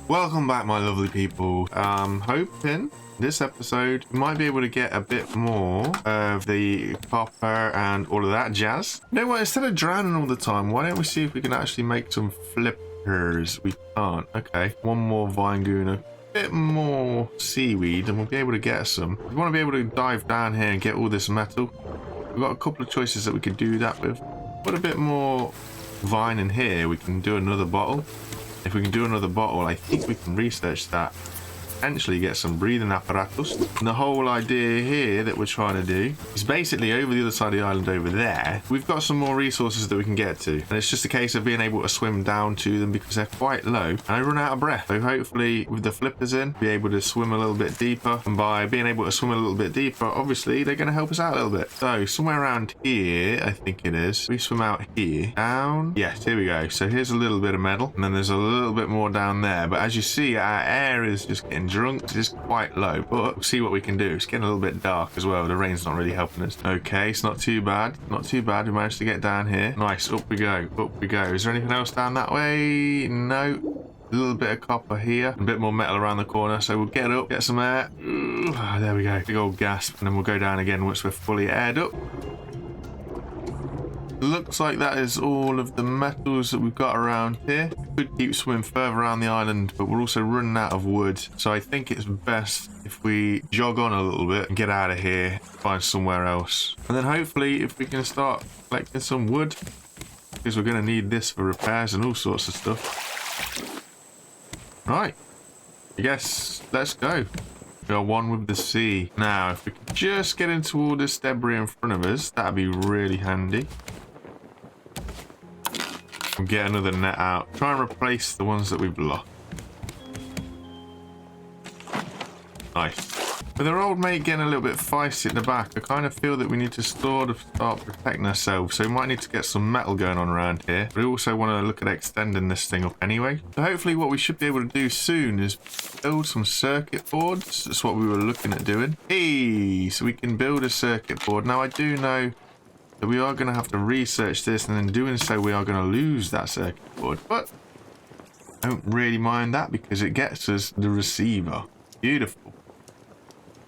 Welcome back, my lovely people. Hoping this episode we might be able to get a bit more of the copper and all of that jazz. You know what, instead of drowning all the time, why don't we see if we can actually make some flippers? We can't. Okay, one more vine goon, a bit more seaweed, and we'll be able to get some. We want to be able to dive down here and get all this metal. We've got a couple of choices that we could do that with. Put a bit more vine in here, we can do another bottle. If we can do another bottle, I think we can research that. Potentially get some breathing apparatus. And the whole idea here that we're trying to do is basically over the other side of the island over there, we've got some more resources that we can get to. And it's just a case of being able to swim down to them because they're quite low. And I run out of breath. So hopefully with the flippers in, be able to swim a little bit deeper. And by being able to swim a little bit deeper, obviously they're going to help us out a little bit. So somewhere around here, I think it is. We swim out here. Down. Yes, here we go. So here's a little bit of metal. And then there's a little bit more down there. But as you see, our air is just getting drunk. It is quite low, but we'll see what we can do. It's getting a little bit dark as well. The rain's not really helping us. Okay, it's not too bad. Not too bad. We managed to get down here. Nice. Up we go. Up we go. Is there anything else down that way? No. A little bit of copper here. A bit more metal around the corner. So we'll get up, get some air. Ooh, there we go. Big old gasp. And then we'll go down again once we're fully aired up. Looks like that is all of the metals that we've got around here. Could keep swimming further around the island, but we're also running out of wood. So I think it's best if we jog on a little bit and get out of here, find somewhere else. And then hopefully if we can start collecting some wood, because we're going to need this for repairs and all sorts of stuff. Right, I guess let's go. We are one with the sea. Now, if we could just get into all this debris in front of us, that'd be really handy. And get another net out. Try and replace the ones that we've lost. Nice. With our old mate getting a little bit feisty at the back, I kind of feel that we need to sort of start protecting ourselves. So we might need to get some metal going on around here. We also want to look at extending this thing up anyway. So hopefully what we should be able to do soon is build some circuit boards. That's what we were looking at doing. Hey, so we can build a circuit board. Now I do know that we are going to have to research this, and in doing so we are going to lose that circuit board. But I don't really mind that because it gets us the receiver. Beautiful.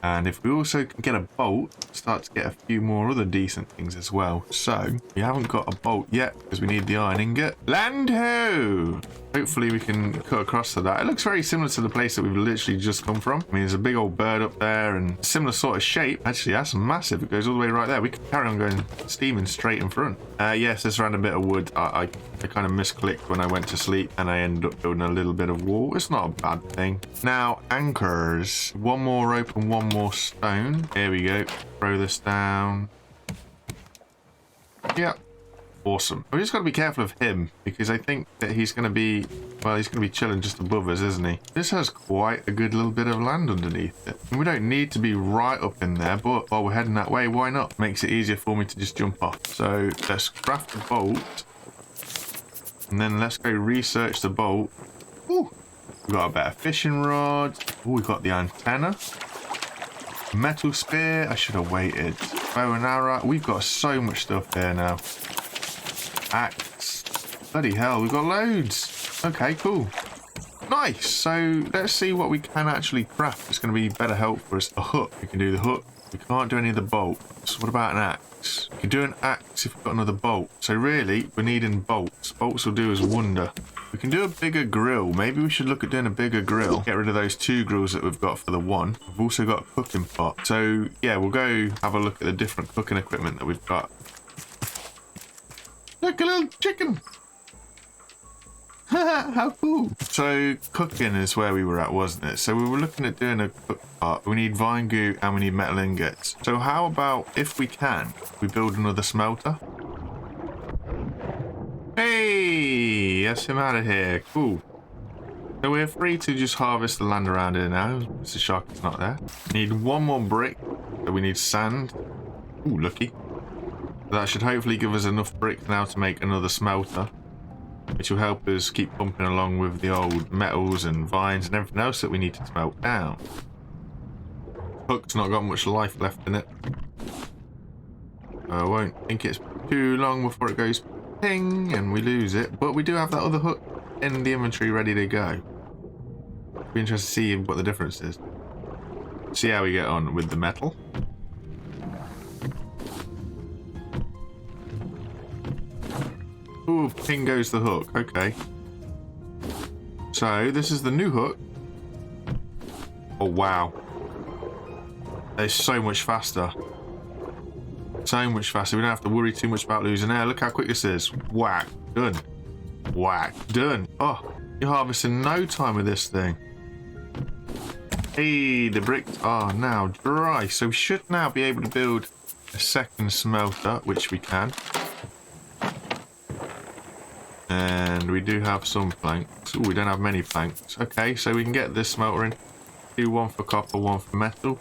And if we also can get a bolt, start to get a few more other decent things as well. So, we haven't got a bolt yet because we need the iron ingot. Land ho! Hopefully we can cut across to that. It looks very similar to the place that we've literally just come from. I mean, there's a big old bird up there and similar sort of shape. Actually, that's massive. It goes all the way right there. We can carry on going steaming straight in front. Yes, there's around a bit of wood. I kind of misclicked when I went to sleep and I ended up building a little bit of wall. It's not a bad thing. Now, anchors. One more rope and one more stone. Here we go. Throw this down. Yep. Awesome. We just got to be careful of him because I think that he's going to be, well, he's going to be chilling just above us, isn't he? This has quite a good little bit of land underneath it. And we don't need to be right up in there, but while we're heading that way, why not? Makes it easier for me to just jump off. So let's craft a bolt and then let's go research the bolt. Ooh, we've got a better fishing rod. Ooh, we've got the antenna. Metal spear. I should have waited. Bow and arrow. We've got so much stuff here now. Axe. Bloody hell, we've got loads. Okay, cool. Nice. So let's see what we can actually craft. It's going to be better help for us. A hook. We can do the hook. We can't do any of the bolts. What about an axe? We can do an axe if we've got another bolt. So really, we're needing bolts. Bolts will do us a wonder. We can do a bigger grill. Maybe we should look at doing a bigger grill. Get rid of those 2 grills that we've got for the one. We've also got a cooking pot. So yeah, we'll go have a look at the different cooking equipment that we've got. Look, a little chicken. How cool. So cooking is where we were at, wasn't it? So we were looking at doing a cook pot. We need vine goo and we need metal ingots. So how about, if we can, we build another smelter? Hey, that's him out of here. Cool. So we're free to just harvest the land around here now. Mr. Shark is not there. Need one more brick. So we need sand. Ooh, lucky. That should hopefully give us enough bricks now to make another smelter, which will help us keep pumping along with the old metals and vines and everything else that we need to smelt down. Hook's not got much life left in it. I won't think it's too long before it goes ping and we lose it, but we do have that other hook in the inventory ready to go. Be interested to see what the difference is. See how we get on with the metal. Ooh, ping goes the hook. Okay. So, this is the new hook. Oh, wow. It's so much faster. So much faster. We don't have to worry too much about losing air. Look how quick this is. Whack. Done. Whack. Done. Oh, you're harvesting no time with this thing. Hey, the bricks are now dry. So we should now be able to build a second smelter, which we can. And we do have some planks. Oh, we don't have many planks. Okay, so we can get this smelter in. Do one for copper, one for metal.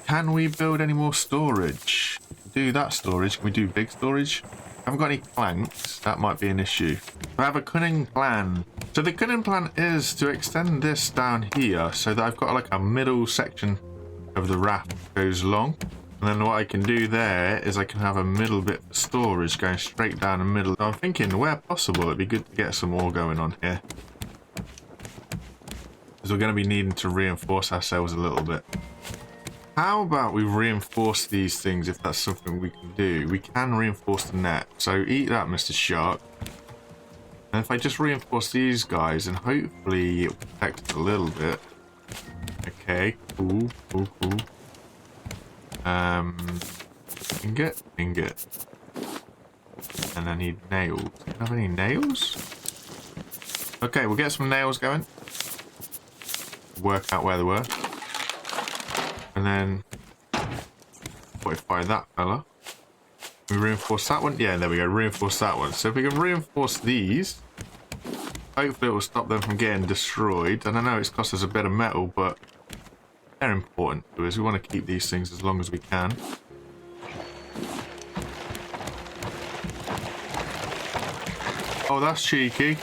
Can we build any more storage? Do that storage. Can we do big storage? I haven't got any planks. That might be an issue. I have a cunning plan. So the cunning plan is to extend this down here so that I've got like a middle section of the raft that goes long. And then what I can do there is I can have a middle bit of storage going straight down the middle. So I'm thinking where possible it'd be good to get some more going on here. Because we're going to be needing to reinforce ourselves a little bit. How about we reinforce these things if that's something we can do? We can reinforce the net. So eat that, Mr. Shark. And if I just reinforce these guys, and hopefully it will protect it a little bit. Okay, cool, cool, cool. Ingot. And I need nails. Do you have any nails? Okay, we'll get some nails going. Work out where they were. And then fortify that fella. We reinforce that one. Yeah, there we go. Reinforce that one. So if we can reinforce these, hopefully it will stop them from getting destroyed. And I know it's cost us a bit of metal, but they're important to us. We want to keep these things as long as we can. Oh, that's cheeky.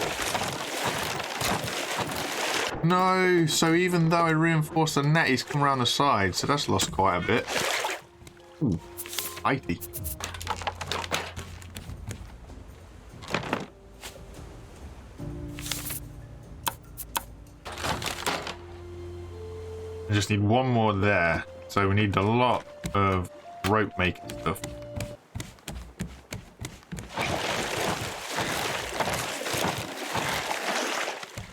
No, so even though I reinforced the net, he's come around the side, so that's lost quite a bit. Ooh, mighty. I just need one more there, so we need a lot of rope making stuff.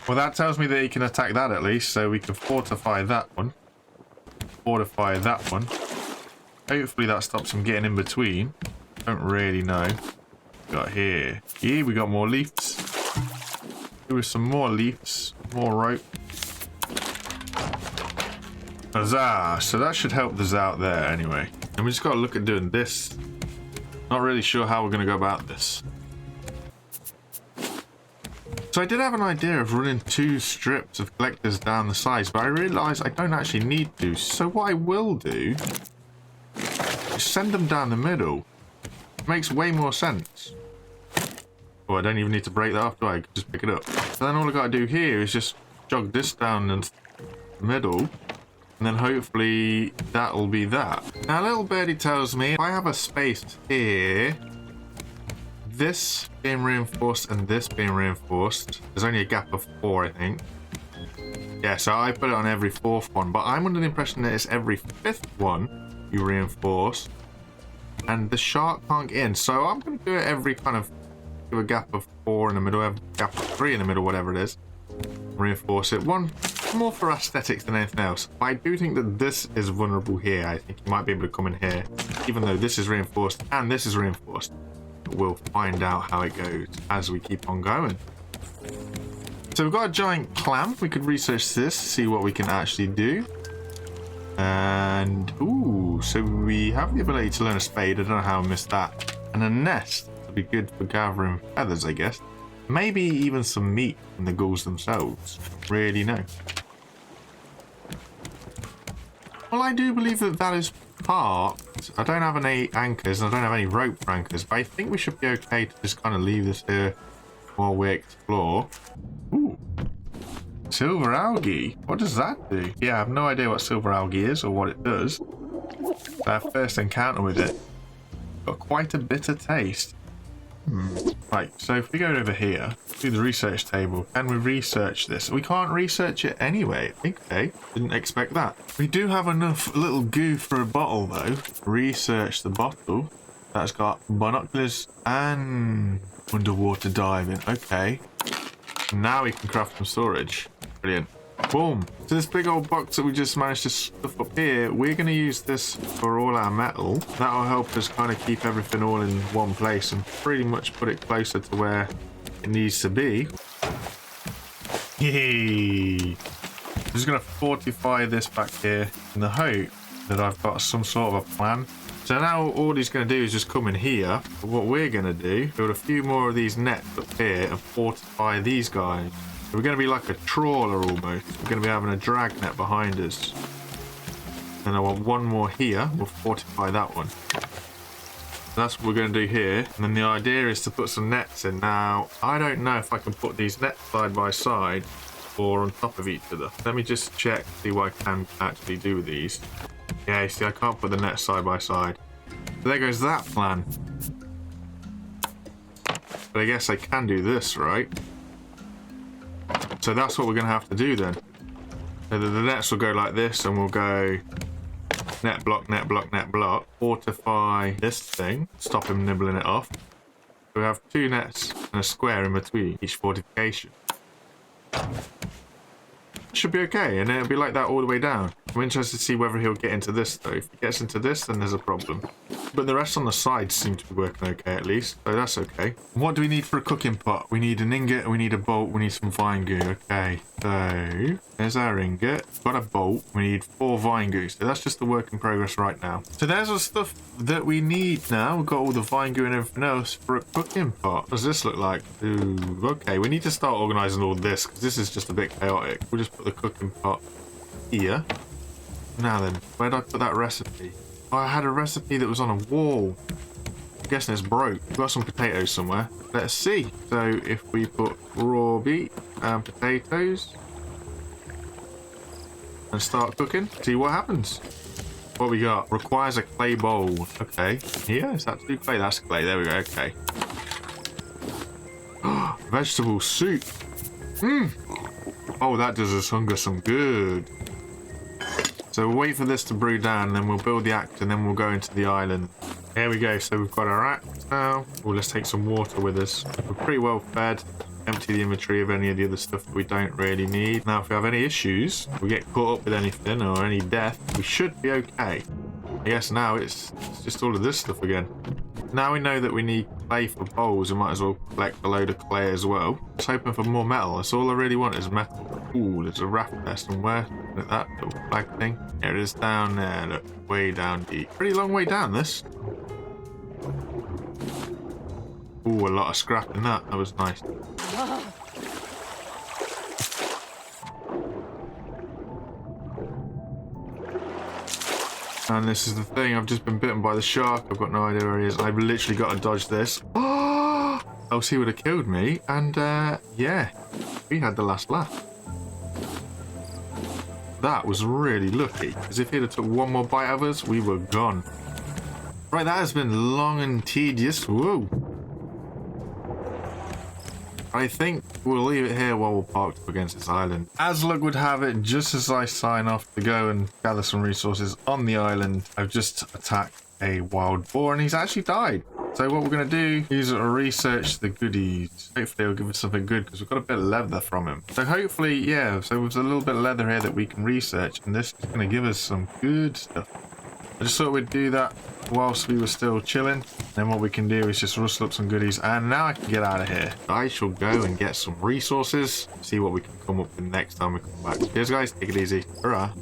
Well, that tells me that he can attack that at least, so we can fortify that one. Fortify that one. Hopefully that stops him getting in between. Don't really know. Got here. Here we got more leaves. Here with some more leaves. More rope. Huzzah! So that should help us out there anyway. And we just got to look at doing this. Not really sure how we're going to go about this. So I did have an idea of running 2 strips of collectors down the sides, but I realised I don't actually need to. So what I will do is send them down the middle. It makes way more sense. Oh, I don't even need to break that off, do I? I can just pick it up. So then all I got to do here is just jog this down the middle, and then hopefully that'll be that. Now, little birdie tells me if I have a space here, this being reinforced and this being reinforced, there's only a gap of 4, I think. Yeah, so I put it on every 4th one, but I'm under the impression that it's every 5th one you reinforce, and the shark can't get in. So I'm going to do it every kind of, give a gap of 4 in the middle, a gap of 3 in the middle, whatever it is. Reinforce it. One more for aesthetics than anything else. But I do think that this is vulnerable here. I think you might be able to come in here, even though this is reinforced and this is reinforced. We'll find out how it goes as we keep on going. So we've got a giant clam. We could research this, see what we can actually do. And ooh, so we have the ability to learn a spade. I don't know how I missed that. And a nest would be good for gathering feathers, I guess. Maybe even some meat from the ghouls themselves. Really know. Well, I do believe that that is parked. I don't have any anchors and I don't have any rope for anchors, but I think we should be okay to just kind of leave this here while we explore. Ooh. Silver algae. What does that do? Yeah, I have no idea what silver algae is or what it does. Our first encounter with it. Got quite a bitter taste. Right, so if we go over here to the research table, can we research this? We can't research it anyway. Okay, didn't expect that. We do have enough little goo for a bottle though. Research the bottle. That's got binoculars and underwater diving. Okay, now we can craft some storage. Brilliant. Boom. So this big old box that we just managed to stuff up here, we're going to use this for all our metal. That'll help us kind of keep everything all in one place and pretty much put it closer to where it needs to be. Yay! I'm just going to fortify this back here in the hope that I've got some sort of a plan. So now all he's going to do is just come in here. But what we're going to do, build a few more of these nets up here and fortify these guys. So we're going to be like a trawler almost. We're going to be having a drag net behind us. And I want one more here. We'll fortify that one. That's what we're going to do here. And then the idea is to put some nets in. Now, I don't know if I can put these nets side by side or on top of each other. Let me just check, see what I can actually do with these. Yeah, you see, I can't put the nets side by side. So there goes that plan. But I guess I can do this, right? So that's what we're going to have to do then. So the nets will go like this, and we'll go net block, net block, net block. Fortify this thing, stop him nibbling it off. We have two nets and a square in between each fortification. Should be okay, and it'll be like that all the way down. I'm interested to see whether he'll get into this though. If he gets into this, then there's a problem. But the rest on the sides seem to be working okay at least, so that's okay. What do we need for a cooking pot? We need an ingot, we need a bolt, we need some vine goo. Okay, so there's our ingot. Got a bolt, we need 4 vine goo. So that's just the work in progress right now. So there's the stuff that we need now. We've got all the vine goo and everything else for a cooking pot. What does this look like? Ooh, okay, we need to start organising all this because this is just a bit chaotic. We'll just put the cooking pot here. Now then, where did I put that recipe? Oh, I had a recipe that was on a wall. I'm guessing it's broke. We've got some potatoes somewhere. Let's see. So if we put raw beet and potatoes and start cooking, see what happens. What we got? Requires a clay bowl. Okay. Yeah, is that too clay? That's clay. There we go. Okay. Vegetable soup. Oh, that does us hunger some good. So we'll wait for this to brew down, and then we'll build the axe, and then we'll go into the island. There we go. So we've got our axe now. Oh, let's take some water with us. We're pretty well fed. Empty the inventory of any of the other stuff that we don't really need. Now, if we have any issues, we get caught up with anything or any death, we should be okay. I guess now it's just all of this stuff again. Now we know that we need clay for bowls, we might as well collect a load of clay as well. Just hoping for more metal. That's all I really want is metal. Ooh, there's a raft there somewhere. Look at that little flag thing. Here it is down there. Look, way down deep. Pretty long way down this. Ooh, a lot of scrap in that. That was nice. And this is the thing, I've just been bitten by the shark. I've got no idea where he is. I've literally got to dodge this. Oh, else he would have killed me. And yeah, we had the last laugh. That was really lucky, because if he'd have took one more bite of us, we were gone. Right, that has been long and tedious. Whoa. I think we'll leave it here while we're parked up against this island. As luck would have it, just as I sign off to go and gather some resources on the island, I've just attacked a wild boar and he's actually died. So what we're going to do is research the goodies. Hopefully he'll give us something good because we've got a bit of leather from him. So hopefully, yeah, so there's a little bit of leather here that we can research and this is going to give us some good stuff. I just thought we'd do that whilst we were still chilling. Then what we can do is just rustle up some goodies. And now I can get out of here. I shall go and get some resources. See what we can come up with next time we come back. Cheers guys, take it easy. Hurrah.